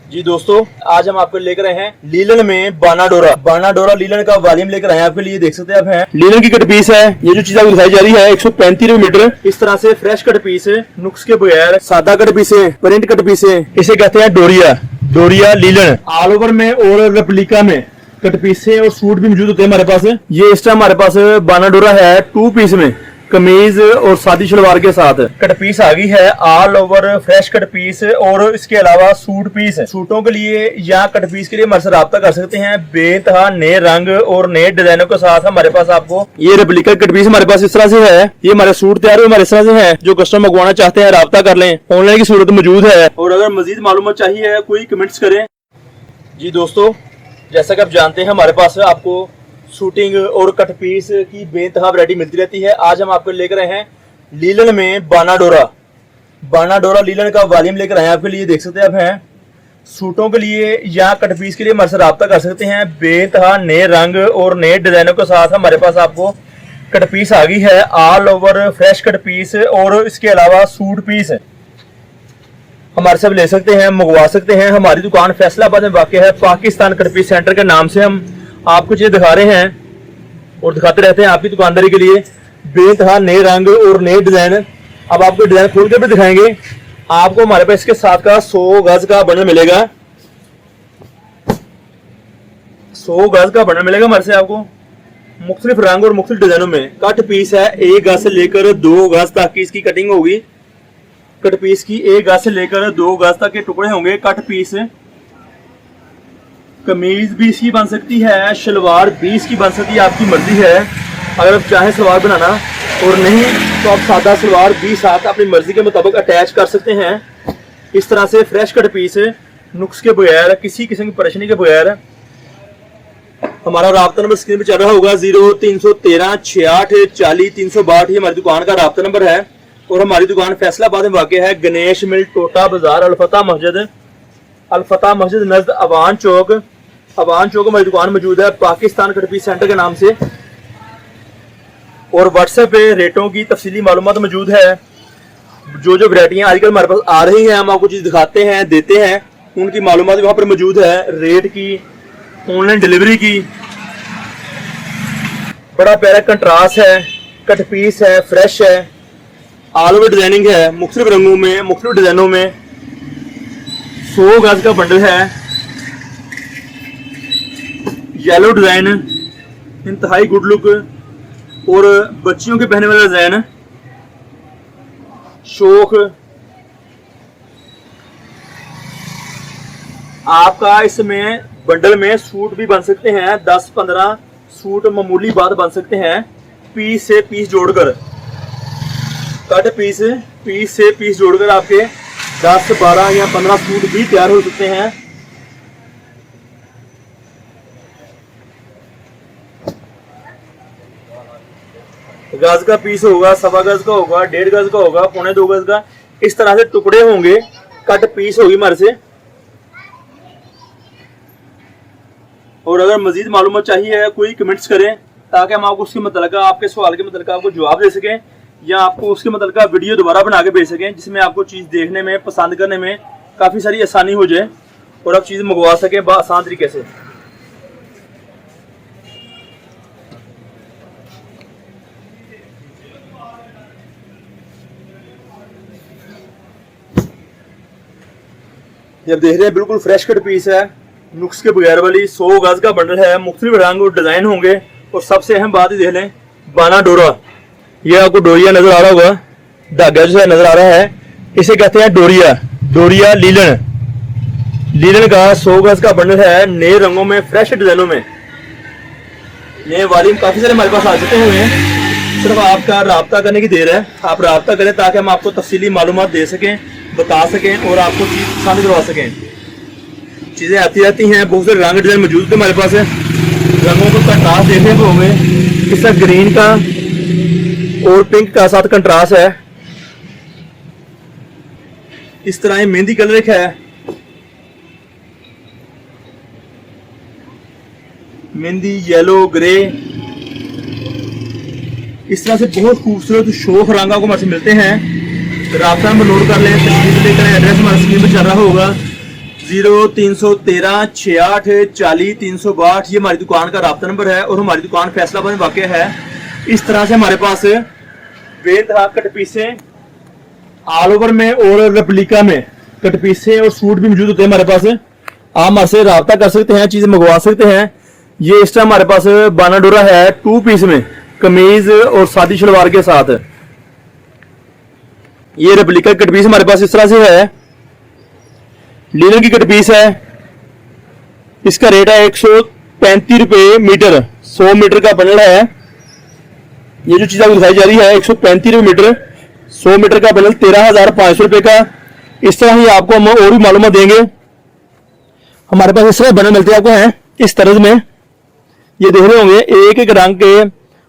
जी दोस्तों, आज हम आपको लेकर आए हैं लीलन में बानाडोरा लीलन का वॉल्यूम लेकर आए हैं आपके लिए। देख सकते हैं आप हैं लीलन की कट पीस है। ये जो चीज आपको दिखाई जा रही है 135 रुपए मीटर। इस तरह से फ्रेश कट पीस है, नुक्स के बगैर सादा कट पीस है, प्रिंट कट पीस है। इसे कहते हैं डोरिया लीलन। ऑल ओवर में और रेप्लिका में कट पीस है और सूट भी मौजूद होते हैं हमारे पास। ये इस टाइम हमारे पास बानाडोरा है 2 पीस में, कमीज और सादी शलवार के साथ। कट पीस आ गई है all over fresh cut piece और इसके अलावा सूट पीस है। सूटों के लिए या कट पीस के लिए हमारे से रब्ता कर सकते हैं। बेतहा नए रंग और नए डिजाइनों के साथ हमारे पास आपको ये रेप्लिका कट पीस हमारे पास इस तरह से है। ये हमारे सूट तैयार हुए हमारे इस तरह से है। जो कस्टमर मंगवाना चाहते हैं रब्ता कर लें, ऑनलाइन की सूरत मौजूद है। और अगर मजीद मालूमात चाहिए कोई कमेंट्स करें। जी दोस्तों, जैसा कि आप जानते हैं हमारे पास आपको शूटिंग और कट पीस की बेतहा वैरायटी मिलती रहती है। आज हम आपको लेकर आए हैं लीलन में बानाडोरा लीलन का वॉल्यूम लेकर आए हैं आपके लिए। देख सकते हैं आप हैं सूटों के लिए या कट पीस के लिए हमारे से रब्ता कर सकते हैं। बेतहा नए रंग और नए डिजाइनों के साथ हमारे पास आपको कट पीस आ गई है all over fresh cut piece और इसके अलावा सूट पीस हमारे से ले सकते हैं, मंगवा सकते हैं। हमारी दुकान फैसलाबाद में वाक़ है। पाकिस्तान कट पीस सेंटर के नाम से हम आपको चीजें दिखा रहे हैं और दिखाते रहते हैं आपकी दुकानदारी के लिए। बेतहा नए रंग और नए डिजाइन। अब आपको डिजाइन खोल के भी दिखाएंगे। आपको हमारे पास इसके साथ का 100 गज का बंडल मिलेगा। 100 गज का बंडल मिलेगा हमारे से आपको मुख्तलिफ रंग और मुख्तलिफ डिजाइनों में। कट पीस है 1 गज से लेकर 2 गज तक की इसकी कटिंग होगी। कट पीस की 1 गज से लेकर 2 गज तक के टुकड़े होंगे। कट पीस कमीज भी इसकी बन सकती है, शलवार भी इसकी बन सकती है, आपकी मर्जी है। अगर आप चाहें सलवार बनाना और नहीं तो आप सादा सलवार भी साथ अपनी मर्जी के मुताबिक अटैच कर सकते हैं। इस तरह से फ्रेश कट पीस नुक्स के बगैर, किसी किस्म की परेशानी के बगैर। हमारा राब्ता नंबर स्क्रीन पर चल रहा होगा 0313 68 40 362। ये हमारी दुकान का राब्ता नंबर है। और हमारी दुकान फैसलाबाद में वाक़ है। गणेश मिल टोटा बाजार अलफता मस्जिद नजद अवान चौक हमारी दुकान मौजूद है पाकिस्तान कट पीस सेंटर के नाम से। और व्हाट्सएप पे रेटों की तफसीली मालूमात मौजूद है। जो वैरायटियां आजकल हमारे पास आ रही हैं हम आपको चीज दिखाते हैं, देते हैं, उनकी मालूमात वहां पर मौजूद है। रेट की, ऑनलाइन डिलीवरी की। बड़ा प्यारा कंट्रास्ट है, कट पीस है, फ्रेश है, ऑल ओवर डिजाइनिंग है, मुख्तलिफ रंगों में, मुख्तलिफ डिजाइनों में। 100 गज का बंडल है। येलो डिजाइन, इंतहाई गुड लुक और बच्चियों के पहने वाला डिजाइन। शौक आपका इसमें बंडल में सूट भी बन सकते हैं। 10-15 सूट मामूली बात बन सकते हैं। पीस से पीस जोड़कर, कट पीस से पीस जोड़कर आपके 10, 12 या 15 सूट भी तैयार हो सकते हैं। गज का पीस होगा, 1.25 गज का होगा, 1.5 गज का होगा, 1.25 गज का। इस तरह से टुकड़े होंगे। कट पीस होगी हमारे से। और अगर मजीद मालूमात चाहिए कोई कमेंट्स करें ताकि हम आपको उसके मतलब आपके सवाल के मतलब आपको जवाब दे सकें या आपको उसके मतलब वीडियो दोबारा बना के भेज सकें, जिसमें आपको चीज़ देखने में, पसंद करने में काफ़ी सारी आसानी हो जाए और आप चीज़ मंगवा सकें आसान तरीके से। जब देख रहे हैं बिल्कुल फ्रेश कट पीस है, नुक्स के बगैर वाली। 100 गज का बंडल है, मुख्तलिफ रंग और डिजाइन होंगे। और सबसे अहम बात ही देख लें, बानाडोरा। ये आपको डोरिया नजर आ रहा होगा, धागा जो है नजर आ रहा है, इसे कहते हैं डोरिया लीलन का 100 गज का बंडल है। नए रंगों में, फ्रेश डिजाइनों में, नए वॉल्यूम काफी सारे हमारे पास आ चुके हुए हैं। सिर्फ आपका राब्ता करने की देर है। आप राब्ता करें ताकि हम आपको तफसीली मालूमात दे सकें, बता सकें और आपको चीज पसंद करवा सकें। चीजें आती रहती हैं। बहुत सारे रंग डिजाइन मौजूद है हमारे पास है। रंगों को कंट्रास्ट देखने को होंगे। इसका ग्रीन का और पिंक का साथ कंट्रास्ट है। इस तरह ये मेहंदी कलर एक है, मेहंदी येलो ग्रे। इस तरह से बहुत खूबसूरत शौक रंग आपको हमारे से मिलते हैं। राब्ता नंबर नोट कर लें, तस्वीर लेकर एड्रेस हमारे स्क्रीन पर चल रहा होगा। 0313 66 40 362 ये हमारी दुकान का राब्ता नंबर है और हमारी दुकान फैसलाबाद में वाक़ है। इस तरह से हमारे पास बेतहा कट पीसें ऑल ओवर में और रेप्लिका में कट पीसें और सूट भी मौजूद होते हैं हमारे पास। आप हमारे से रब्ता कर सकते हैं, चीज़ मंगवा सकते हैं। ये इस टाइम हमारे पास बानाडोरा है 2 पीस में, कमीज और सादी शलवार के साथ। ये रेप्लिका कट पीस हमारे पास इस तरह से है, लीलन की कट पीस है। इसका रेट है 135 रुपये मीटर, 100 मीटर का बंडल है। ये जो चीज आपको दिखाई जा रही है 135 रुपये मीटर, 100 मीटर का बंडल 13,500 रुपये का। इस तरह ही आपको हम और भी मालूमात देंगे। हमारे पास इस तरह बंडल मिलते हैं आपको हैं इस तरह में, ये देख रहे होंगे एक एक रंग के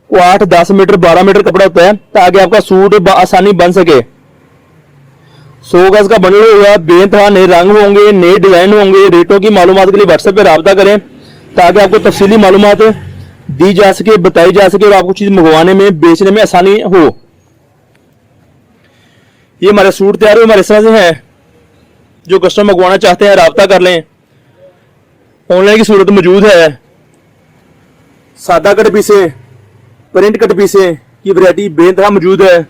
8, 10 मीटर, 12 मीटर कपड़ा होता है ताकि आपका सूट आसानी बन सके। 100 गज का बंडल होगा, बेतहा नए रंग होंगे, नए डिजाइन होंगे। रेटों की मालूमात के लिए व्हाट्सएप पे राब्ता करें ताकि आपको तफसीली मालूमात दी जा सके, बताई जा सके और आपको चीज मंगवाने में, बेचने में आसानी हो। ये हमारे सूट तैयार हुए हमारे इस तरह से हैं। जो कस्टमर मंगवाना चाहते हैं राब्ता कर लें, ऑनलाइन की सूरत मौजूद है। सादा कट पीसें, प्रिंट कट पीसें की वैरायटी बेतहा मौजूद है।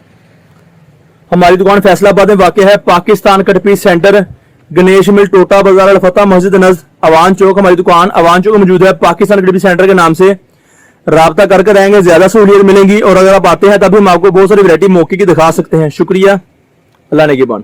हमारी दुकान फैसलाबाद में वाक़ है। Pakistan cut piece centre, Ganesh mill, Tota बाजार, अल-फतह मस्जिद नज़द, अवान चौक। हमारी दुकान अवान चौक में मौजूद है, पाकिस्तान कट पीस सेंटर के नाम से। राब्ता करके रहेंगे, ज्यादा सहूलियत मिलेंगी। और अगर आप आते हैं तभी हम आपको बहुत सारी वैरायटी मौके की दिखा सकते हैं। शुक्रिया, अल्लाह नेगेबान।